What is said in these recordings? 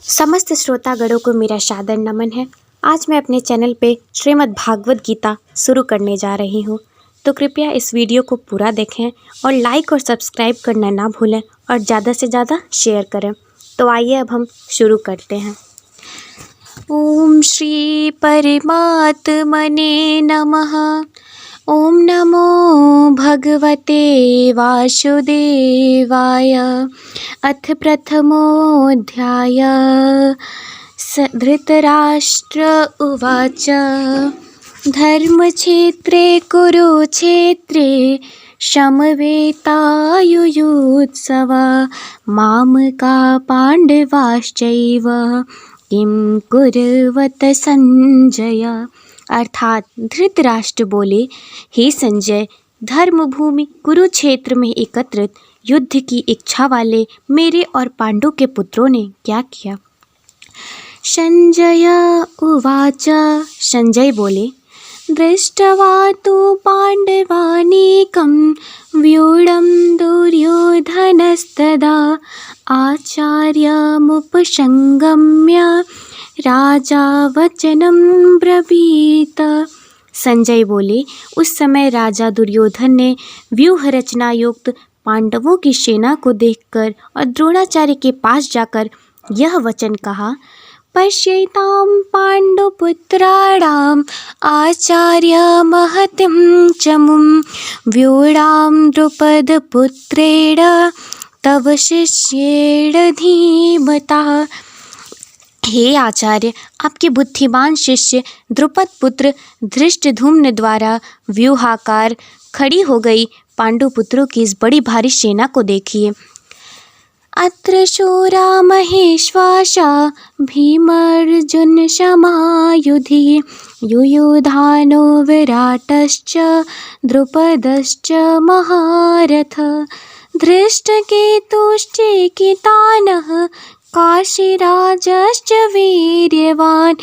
समस्त श्रोतागणों को मेरा सादर नमन है। आज मैं अपने चैनल पे श्रीमद् भागवत गीता शुरू करने जा रही हूँ, तो कृपया इस वीडियो को पूरा देखें और लाइक और सब्सक्राइब करना ना भूलें और ज़्यादा से ज़्यादा शेयर करें। तो आइए अब हम शुरू करते हैं। ओम श्री परमात्मने नमः। ओम नमो भगवते वासुदेवाय। अथ प्रथमोऽध्याय। धृतराष्ट्र उवाच धर्मक्षेत्रे कुरुक्षेत्रे समवेतायुयुत्सव मामका पांडवाश्चैव किं कुर्वत संजय। अर्थात धृतराष्ट्र बोले, हे संजय, धर्मभूमि कुरुक्षेत्र में एकत्रित युद्ध की इच्छा वाले मेरे और पांडु के पुत्रों ने क्या किया। संजय उवाच। संजय बोले, दृष्ट्वा तु पांडवानीकं व्यूढं दुर्योधनस्तदा आचार्यमुपसंगम्य राजा वचनं ब्रवीत। संजय बोले, उस समय राजा दुर्योधन ने व्यूह रचना युक्त पांडवों की सेना को देखकर और द्रोणाचार्य के पास जाकर यह वचन कहा, पश्यतां पांडुपुत्राणाम् आचार्य महतिं चमुं व्यूढां द्रुपदपुत्रेण तव शिष्येण धीमता। हे आचार्य, आपके बुद्धिमान शिष्य द्रुपद पुत्र धृष्टद्युम्न द्वारा व्यूहाकार खड़ी हो गई पांडुपुत्रों की इस बड़ी भारी सेना को देखिए। अत्र शूरा महेश्वासा भीमार्जुन समायुधि युयुधानो विराटश्च द्रुपदश्च महारथ धृष्टकेतुश्चेकितानः काशीराजश्च वीर्यवान्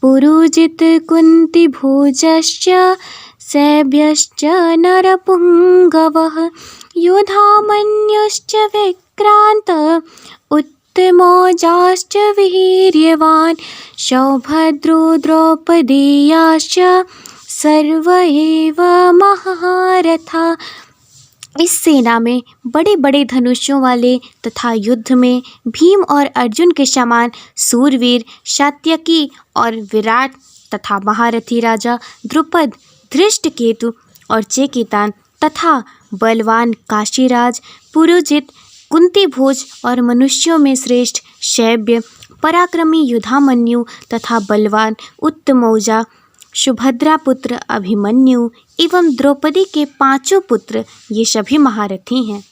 पुरुजित कुन्तिभोजश्च सैभ्यश्च नरपुङ्गवः युधामन्युश्च विक्रान्त उत्तमौजाश्च वीर्यवान् सौभद्रो द्रौपदेयाश्च सर्व एव महारथा। इस सेना में बड़े बड़े धनुषों वाले तथा युद्ध में भीम और अर्जुन के समान सूरवीर सात्यकी और विराट तथा महारथी राजा द्रुपद, धृष्टकेतु और चेकितान तथा बलवान काशीराज, पुरुजित, कुंतीभोज और मनुष्यों में श्रेष्ठ शैब्य, पराक्रमी युधामन्यु तथा बलवान उत्तमौजा, सुभद्रा पुत्र अभिमन्यु एवं द्रौपदी के पांचों पुत्र, ये सभी महारथी हैं।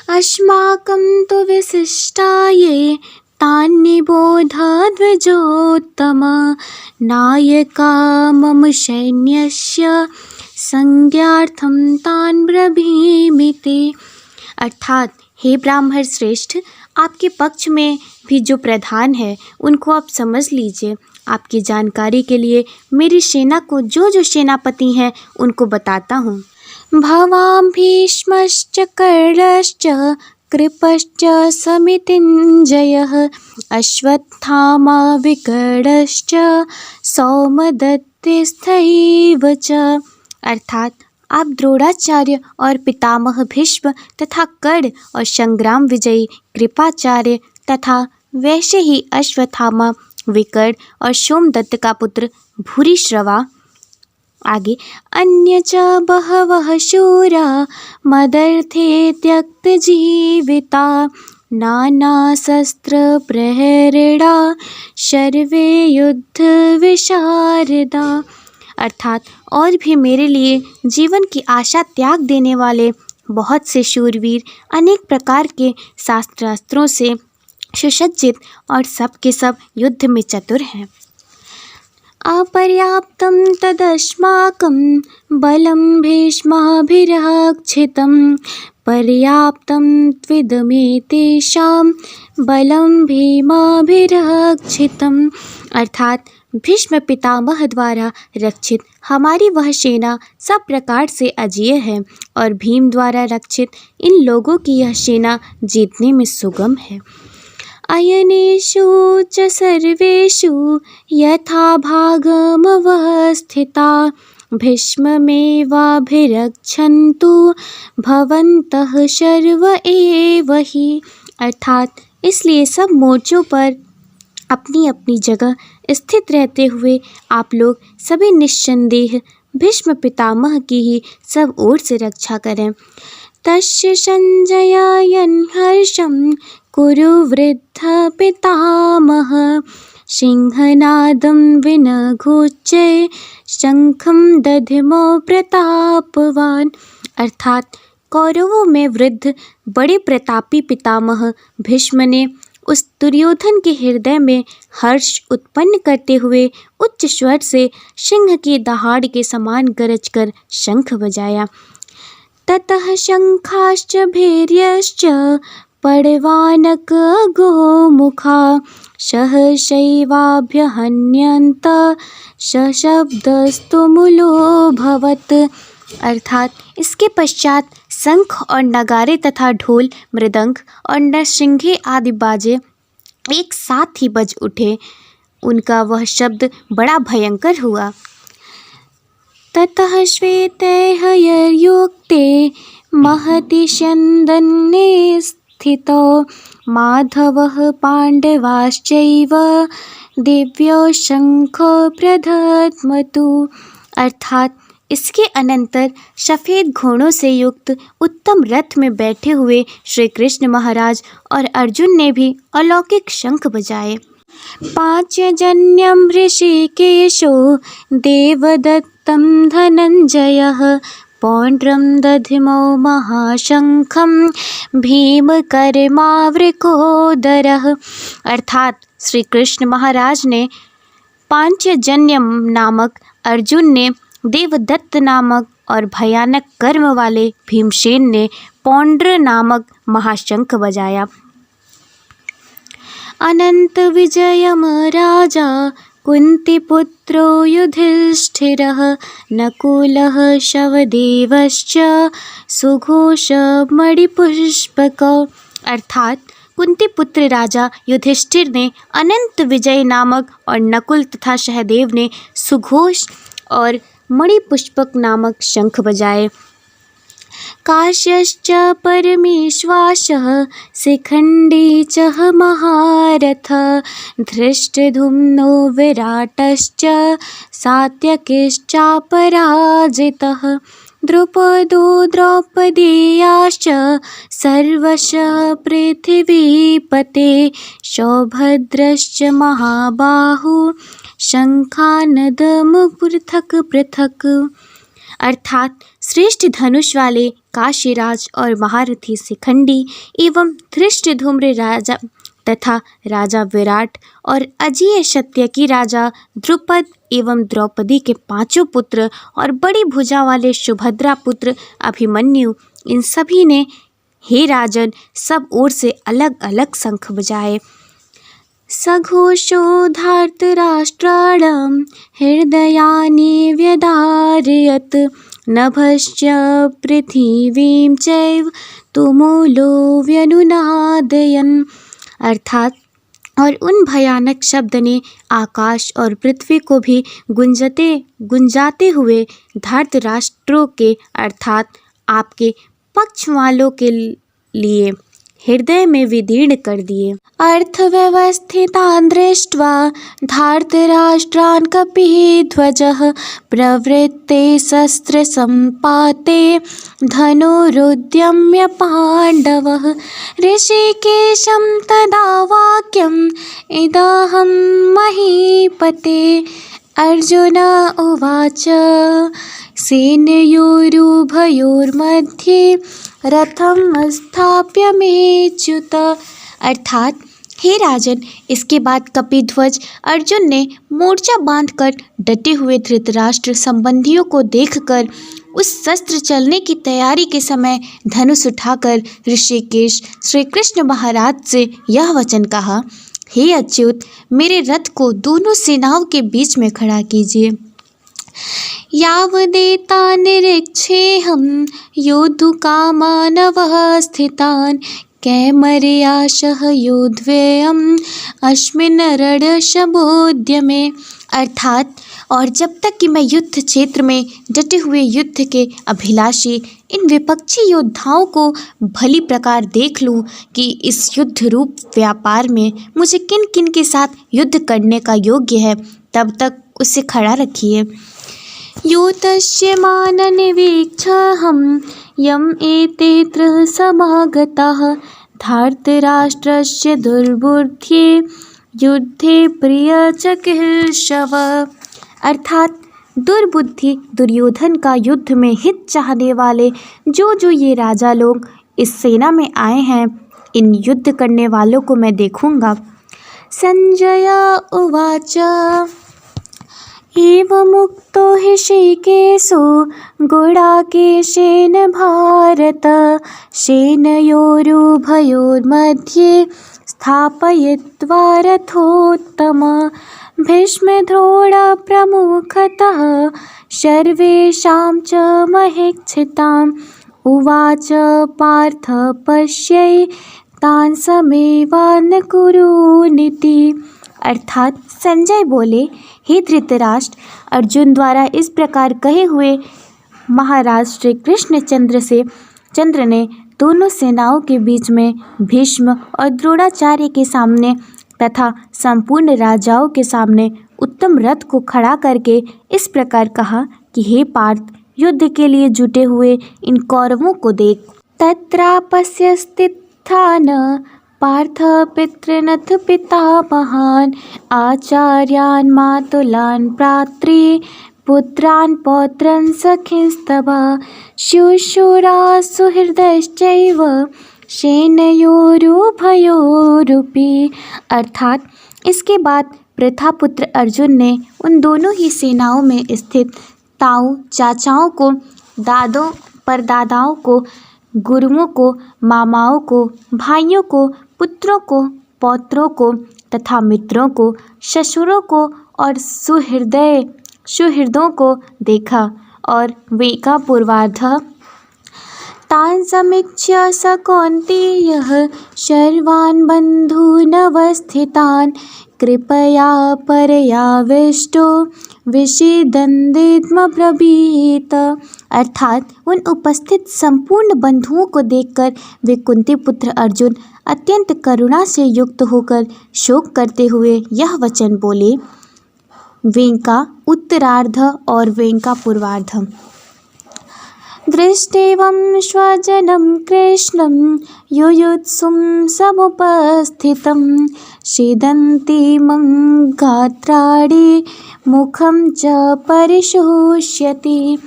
अस्माकं तु विशिष्टाये तान्निबोध द्विजोत्तम नायका मम सैन्यस्य संज्ञार्थं तान् ब्रवीमि ते। अर्थात, हे ब्राह्मण श्रेष्ठ, आपके पक्ष में भी जो प्रधान है उनको आप समझ लीजिए। आपकी जानकारी के लिए मेरी सेना को जो जो सेनापति हैं उनको बताता हूँ। भवां भीष्मश्च कर्णश्च कृपश्च समितिञ्जयः अश्वत्थामा विकर्णश्च सौमदत्तिस्थैव च। अर्थात, आप द्रोणाचार्य और पितामह भीष्म तथा कर्ण और संग्राम विजयी कृपाचार्य तथा वैसे ही अश्वत्थामा, विकर्ण और सोमदत्त का पुत्र भूरिश्रवा। आगे, अन्य च बहवः शूरा मदर्थे त्यक्तजीविता नानाशस्त्र प्रहरणा सर्वे युद्ध विशारदा। अर्थात, और भी मेरे लिए जीवन की आशा त्याग देने वाले बहुत से शूरवीर अनेक प्रकार के शास्त्रास्त्रों से सुसज्जित और सब के सब युद्ध में चतुर हैं। अपर्याप्तं तदस्माकं बलं भीष्माभिरक्षितं पर्याप्तं त्विदमेतेषां बलं भीमाभिरक्षितम्। अर्थात, भीष्म पितामह द्वारा रक्षित हमारी वह सेना सब प्रकार से अजेय है और भीम द्वारा रक्षित इन लोगों की यह सेना जीतने में सुगम है। अयनेषु च सर्वेषु यथा भागमवस्थिता भीष्ममेवाभिरक्षन्तु भवन्तः सर्व एव हि। अर्थात इसलिए सब मोर्चों पर अपनी अपनी जगह स्थित रहते हुए आप लोग सभी निस्संदेह भीष्म पितामह की ही सब ओर से रक्षा करें। तस्य संजयायन हर्षं कुरु वृद्ध पितामह सिंहनादं विनघोच्य शंखं दधिमो प्रतापवान। अर्थात कौरवों में वृद्ध बड़े प्रतापी पितामह भीष्म ने उस दुर्योधन के हृदय में हर्ष उत्पन्न करते हुए उच्च स्वर से सिंह की दहाड़ के समान गरज कर शंख बजाया। ततः शंखाश्च भैर्यश्च पड़वानक गोमुखा सहसैवाभ्यहन्यन्त सशब्दस्तुमुलोऽभवत्। अर्थात इसके पश्चात शंख और नगारे तथा ढोल मृदंग और नरसिंघे आदि बाजे एक साथ ही बज उठे। उनका वह शब्द बड़ा भयंकर हुआ। ततः श्वेतैर्हयर्युक्ते महति स्यन्दने स्थितो माधवः पाण्डवाश्चैव दिव्यो शंखो प्रदध्मतु। अर्थात इसके अनंतर सफ़ेद घोड़ों से युक्त उत्तम रथ में बैठे हुए श्री कृष्ण महाराज और अर्जुन ने भी अलौकिक शंख बजाए। पांचजन्यं ऋषिकेशो देवदत्तं धनंजयः पौंड्रं दधिमो महाशंखं भीमकर्मावृकोदरः। अर्थात श्री कृष्ण महाराज ने पांचजन्यम नामक अर्जुन ने देवदत्त नामक और भयानक कर्म वाले भीमसेन ने पौंड्र नामक महाशंख बजाया। अनंत विजयम राजा कुंतीपुत्रो युधिष्ठिरः नकुलः शवदेवश्च सुघोषमणिपुष्पकौ। अर्थात कुंती पुत्र राजा युधिष्ठिर ने अनंत विजय नामक और नकुल तथा सहदेव ने सुघोष और मणिपुष्पक नामक शंख बजाए। काश्यश्च परमेश्वासः शिखंडी च महारथ धृष्टद्युम्नो विराटश्च सात्यकिश्चापराजितः द्रुपदो द्रौपदेयाश्च सर्वशः पृथिवीपते सौभद्रश्च महाबाहु शंखानदम पृथक पृथक। अर्थात श्रेष्ठ धनुष वाले काशीराज और महारथी शिखंडी एवं धृष्टद्युम्न राजा तथा राजा विराट और अजेय सत्यकी राजा द्रुपद एवं द्रौपदी के पांचों पुत्र और बड़ी भुजा वाले सुभद्रा पुत्र अभिमन्यु, इन सभी ने हे राजन सब ओर से अलग अलग शंख बजाए। सघोषो धार्तराष्ट्राणां हृदयानि व्यदारयत् नभश्च पृथिवीं चैव तुमुलो व्यनुनादयन्। अर्थात और उन भयानक शब्द ने आकाश और पृथ्वी को भी गुंजाते हुए धार्तराष्ट्रों के अर्थात आपके पक्ष वालों के लिए हृदय में विदीर्ण कर दिए। अर्थव्यवस्थितान् दृष्ट्वा धार्तराष्ट्रान् कपिध्वजः प्रवृत्ते शस्त्रसम्पाते धनुरुद्यम्य पाण्डवः ऋषिकेशं तदा वाक्यम् इदाहं महीपते। अर्जुन उवाच सेनयोरुभयोर्मध्ये रथम स्थाप्य मेच्युत। अर्थात हे राजन, इसके बाद कपिध्वज अर्जुन ने मोर्चा बांधकर डटे हुए धृतराष्ट्र संबंधियों को देखकर उस शस्त्र चलने की तैयारी के समय धनुष उठाकर ऋषिकेश श्री कृष्ण महाराज से यह वचन कहा, हे अच्युत, मेरे रथ को दोनों सेनाओं के बीच में खड़ा कीजिए। यावदेतान् निरीक्षेऽहं योद्धुकामानवस्थितान् कैमर्याशः योद्धव्यम् अस्मिन् रणशमोद्यमे। अर्थात और जब तक कि मैं युद्ध क्षेत्र में डटे हुए युद्ध के अभिलाषी इन विपक्षी योद्धाओं को भली प्रकार देख लूं कि इस युद्ध रूप व्यापार में मुझे किन किन के साथ युद्ध करने का योग्य है, तब तक उसे खड़ा रखिए। योतस्य माननिवीक्षहं यम एतेऽत्र समागताः धार्तराष्ट्रस्य दुर्बुद्ध्ये युद्धे प्रियचिकीर्षव। अर्थात दुर्बुद्धि दुर्योधन का युद्ध में हित चाहने वाले जो ये राजा लोग इस सेना में आए हैं, इन युद्ध करने वालों को मैं देखूंगा। संजय उवाच एवमुक्तो ऋषिकेशो गुडाकेशेन भारत सेनयोरुभयोर्मध्ये स्थापयित्वा रथोत्तम भीष्मद्रोणप्रमुखतः सर्वेषां च महीक्षिताम् उवाच पार्थ पश्यै तान् समेवान् कुरूनिति। अर्थात संजय बोले, हे धृतराष्ट्र, अर्जुन द्वारा इस प्रकार कहे हुए महाराज श्री कृष्णचंद्र ने दोनों सेनाओं के बीच में भीष्म और द्रोणाचार्य के सामने तथा संपूर्ण राजाओं के सामने उत्तम रथ को खड़ा करके इस प्रकार कहा कि हे पार्थ, युद्ध के लिए जुटे हुए इन कौरवों को देख। तत्रापस्य स्थितान् पार्थ पितृनथ पितामहान् आचार्यान् मातुलान् भ्रातॄन् पुत्रान् पौत्रान् सखींस्तथा शूशूराः सुहृदश्चैव सेनयोरुभयोरपि। अर्थात इसके बाद प्रथापुत्र अर्जुन ने उन दोनों ही सेनाओं में स्थित ताऊ चाचाओं को, दादों परदादाओं को, गुरुओं को, मामाओं को, भाइयों को, पुत्रों को, पौत्रों को तथा मित्रों को, ससुरों को और सुहृदों को देखा और वे का पूर्वार्ध तान् समीक्ष्य स कौन्तेयः सर्वान् बन्धूनवस्थितान् कृपया परयाविष्टो विषीदन्तीत्म ब्रवीत। अर्थात उन उपस्थित संपूर्ण बंधुओं को देखकर वे कुंती पुत्र अर्जुन अत्यंत करुणा से युक्त होकर शोक करते हुए यह वचन बोले। वेंका उत्तरार्ध और वेंका पूर्वार्ध। दृष्टेवं स्वजनं कृष्णं युयुत्सुं समुपस्थितं सीदन्तीमं गात्राणि मुखं च परिशोष्यति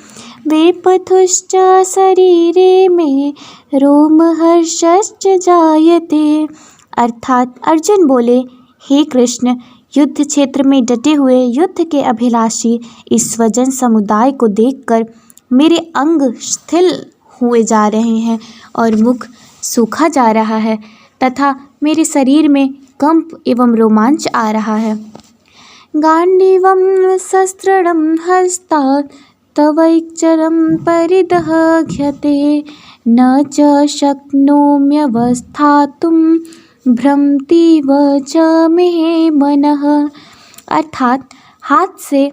वेपथुश्च शरीरे मे रोमहर्षश्च जायते। अर्थात अर्जुन बोले, हे कृष्ण, युद्ध क्षेत्र में डटे हुए युद्ध के अभिलाषी इस स्वजन समुदाय को देखकर मेरे अंग शिथिल हुए जा रहे हैं और मुख सूखा जा रहा है तथा मेरे शरीर में कंप एवं रोमांच आ रहा है। गांडीवं शस्त्रं हस्तात् तवैक्षरं परिदह्यते न च शक्नोम्यवस्थातुं भ्रमतीव च मे मनः। अर्थात हाथ से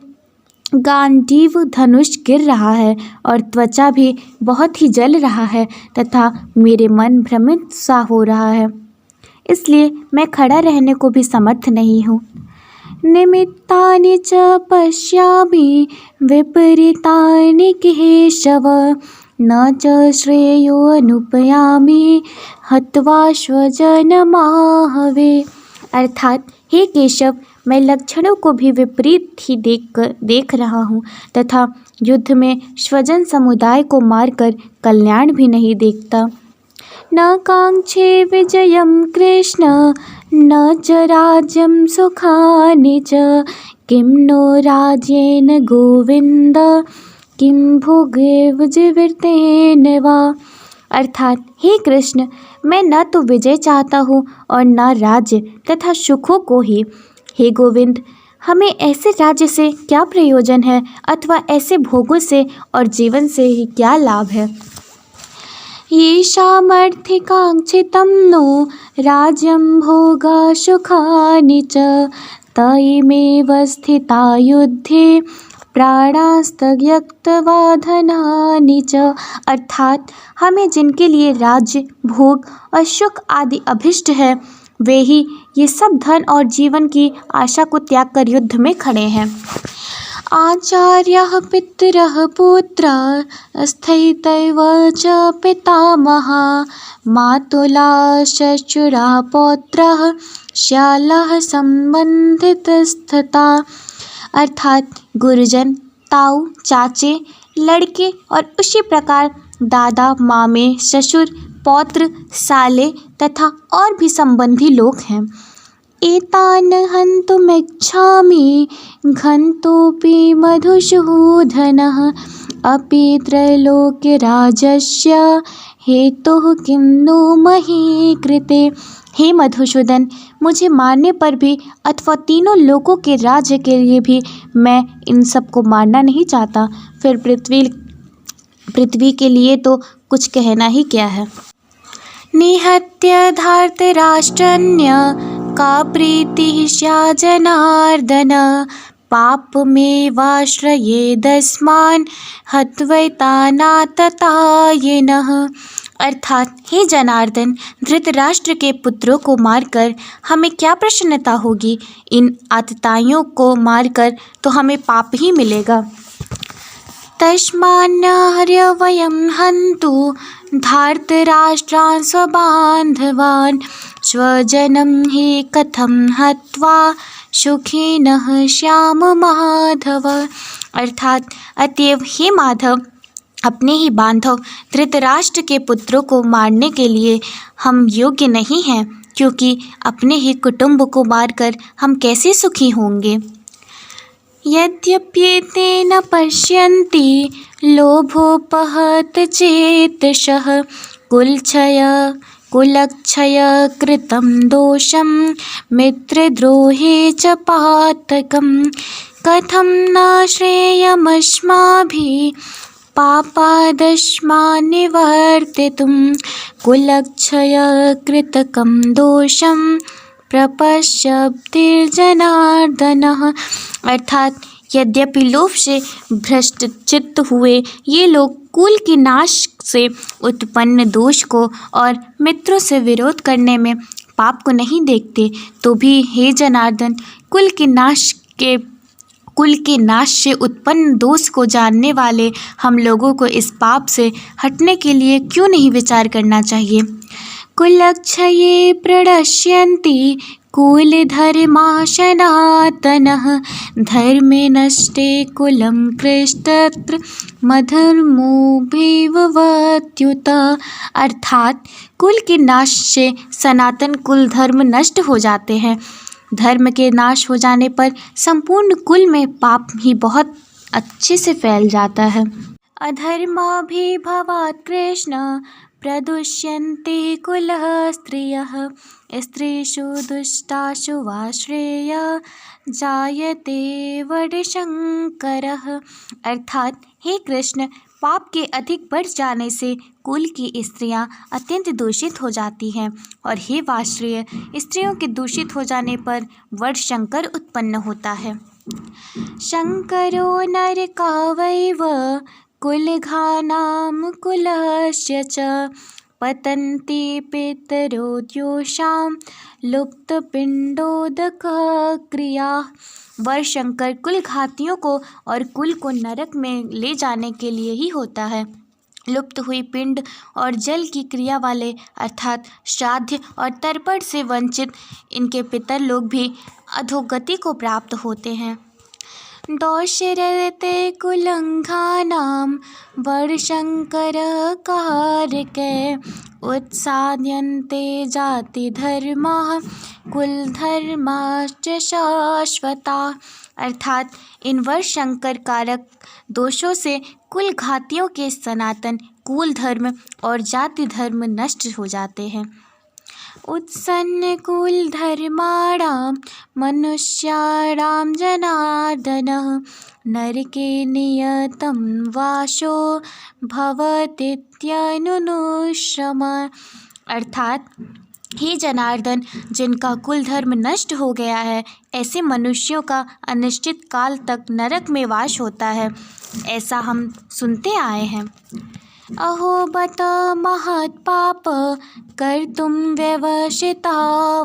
गांडीव धनुष गिर रहा है और त्वचा भी बहुत ही जल रहा है तथा मेरे मन भ्रमित सा हो रहा है, इसलिए मैं खड़ा रहने को भी समर्थ नहीं हूँ। निमित्तानि च पश्यामि विपरीतानि केशव न च श्रेयो अनुपयामि हत्वा स्वजनमाहवे। अर्थात हे केशव, मैं लक्षणों को भी विपरीत ही देख रहा हूँ तथा युद्ध में स्वजन समुदाय को मारकर कल्याण भी नहीं देखता। न कांक्षे विजयं कृष्ण न च राज्यं सुखानि च किं नो राज्येन गोविंद किं भोगे जीवितेन वा। अर्थात हे कृष्ण, मैं न तो विजय चाहता हूँ और न राज्य तथा सुखों को ही। हे गोविंद, हमें ऐसे राज्य से क्या प्रयोजन है अथवा ऐसे भोगों से और जीवन से ही क्या लाभ है। येषामर्थिकाङ्क्षितं नो राज्यं भोगसुखानि च तयमेव स्थिता युद्धे प्राणास्तत्यक्त्वा धनानि च। अर्थात हमें जिनके लिए राज्य, भोग और सुख आदि अभिष्ट है, वे ही ये सब धन और जीवन की आशा को त्याग कर युद्ध में खड़े हैं। आचार्यः पितरः पुत्राः स्थितैव च पितामहा मातुलाः श्वशुराः पौत्राः श्यालाः संबंधितस्तथा। अर्थात गुरुजन, ताऊ, चाचे, लड़के और उसी प्रकार दादा, मामे, ससुर, पौत्र, साले तथा और भी संबंधी लोग हैं। एतान् हन्तुमिच्छामि घन्तोऽपि मधुसूदनः अपि त्रैलोक्यराज्यस्य हेतुः किं नो मही कृते। हे मधुसूदन, मुझे मारने पर भी अथवा तीनों लोकों के राज्य के लिए भी मैं इन सबको मारना नहीं चाहता, फिर पृथ्वी के लिए तो कुछ कहना ही क्या है। निहत्य धार्तराष्ट्रस्य का प्रीतिः स्यात् जनार्दन पापमेवाश्रयेदस्मान् हत्वैतानाततायिनः। अर्थात हे जनार्दन, धृतराष्ट्र के पुत्रों को मारकर हमें क्या प्रसन्नता होगी, इन आतताइयों को मारकर तो हमें पाप ही मिलेगा। तस्मान्नार्य वयं हन्तु धार्तराष्ट्रान् स्वबान्धवान् स्वजनं हि कथं हत्वा सुखिनः श्याम माधव। अर्थात अतएव हे माधव, अपने ही बांधव धृतराष्ट्र के पुत्रों को मारने के लिए हम योग्य नहीं हैं, क्योंकि अपने ही कुटुंब को मारकर हम कैसे सुखी होंगे। यद्यप्येतेन पश्यन्ति लोभोपहत चेतसः कुलक्षय कृतं दोषं मित्रद्रोहे च पातकं कथं न श्रेयमस्माभिः पापादस्मान् निवर्तितुं कुलक्षय कृतकं दोषं प्रपश्यद्भिर्जनार्दनः। अर्थात यद्यपि लोभ से भ्रष्ट चित्त हुए ये लोग कुल के नाश से उत्पन्न दोष को और मित्रों से विरोध करने में पाप को नहीं देखते, तो भी हे जनार्दन, कुल के नाश से उत्पन्न दोष को जानने वाले हम लोगों को इस पाप से हटने के लिए क्यों नहीं विचार करना चाहिए। कुलक्षये प्रणश्यन्ति कुलधर्मा सनातनः धर्मे नष्टे कुलं कृष्टत्र मधर्मोऽभिभवत्युत। अर्थात कुल के नाश से सनातन कुल धर्म नष्ट हो जाते हैं। धर्म के नाश हो जाने पर संपूर्ण कुल में पाप ही बहुत अच्छे से फैल जाता है। अधर्माभिभवात् कृष्ण प्रदुष्यन्ते कुलः स्त्रियः स्त्रीषु दुष्टासु वा श्रेय जायते वडशंकरः। अर्थात हे कृष्ण, पाप के अधिक बढ़ जाने से कुल की स्त्रियां अत्यंत दूषित हो जाती हैं, और हे वाश्रेय, स्त्रियों के दूषित हो जाने पर वडशंकर उत्पन्न होता है। शंकरो नरकावैव कुलघानां कुलस्य च पतन्ति पितरो द्योषां लुप्तपिंडोदकक्रियाः। वरशंकर कुल घातियों को और कुल को नरक में ले जाने के लिए ही होता है। लुप्त हुई पिंड और जल की क्रिया वाले अर्थात श्राद्ध और तर्पण से वंचित इनके पितर लोग भी अधोगति को प्राप्त होते हैं। दोषरते कुलंघानां वरशंकरः कारके उत्साद्यन्ते जातिधर्माः कुलधर्माश्च शाश्वताः। अर्थात इन वरशंकर कारक दोषों से कुल घातियों के सनातन कुल धर्म और जाति धर्म नष्ट हो जाते हैं। उत्सन्नकुलधर्माणां मनुष्याणां जनार्दनः नरके नियतं वासो भवतीत्यनुनुश्रम। अर्थात हे जनार्दन, जिनका कुल धर्म नष्ट हो गया है, ऐसे मनुष्यों का अनिश्चित काल तक नरक में वास होता है, ऐसा हम सुनते आए हैं। अहो बत महत्पाप कर्तुं व्यवसिता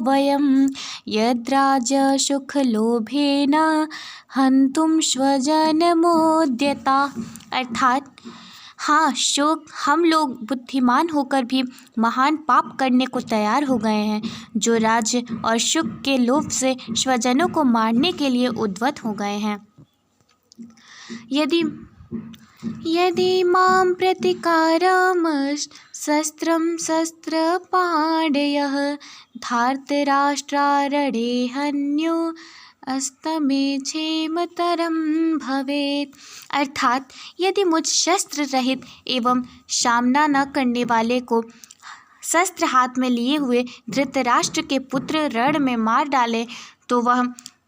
वयं यद्राजसुखलोभेन हन्तुं स्वजनमुद्यता। अर्थात हाँ, शोक हम लोग बुद्धिमान होकर भी महान पाप करने को तैयार हो गए हैं, जो राज्य और सुख के लोभ से स्वजनों को मारने के लिए उद्यत हो गए हैं। यदि मां प्रतिकारमशस्त्रं शस्त्रपाणयः धार्तराष्ट्रारणे हन्यो अस्तमे क्षेमतरं भवेत्। अर्थात यदि मुझ शस्त्र रहित एवं सामना न करने वाले को शस्त्र हाथ में लिए हुए धृतराष्ट्र के पुत्र रण में मार डाले तो वह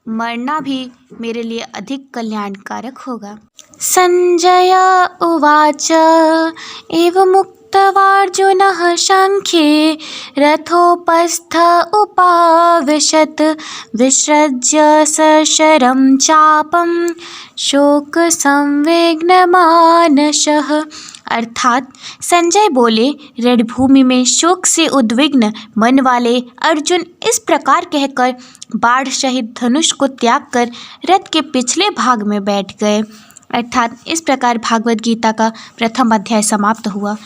मरना भी मेरे लिए अधिक कल्याणकारक होगा। संजय उवाच एवमुक्त्वार्जुनः सांख्ये रथोपस्थ उपाविशत् विसृज्य सशरं चापं शोकसंविघ्नमानसः। अर्थात संजय बोले, रणभूमि में शोक से उद्विग्न मन वाले अर्जुन इस प्रकार कहकर बाढ़ सहित धनुष को त्याग कर रथ के पिछले भाग में बैठ गए। अर्थात इस प्रकार भागवत गीता का प्रथम अध्याय समाप्त हुआ।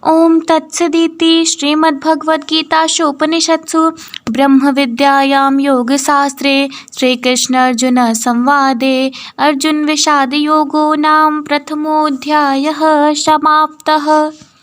ओम तत्सदिति श्रीमद्भगवद्गीतासु उपनिषत्सु ब्रह्म विद्यायां योगशास्त्रे श्रीकृष्ण अर्जुन संवादे अर्जुन विषाद योगो नाम प्रथमोऽध्यायः समाप्तः।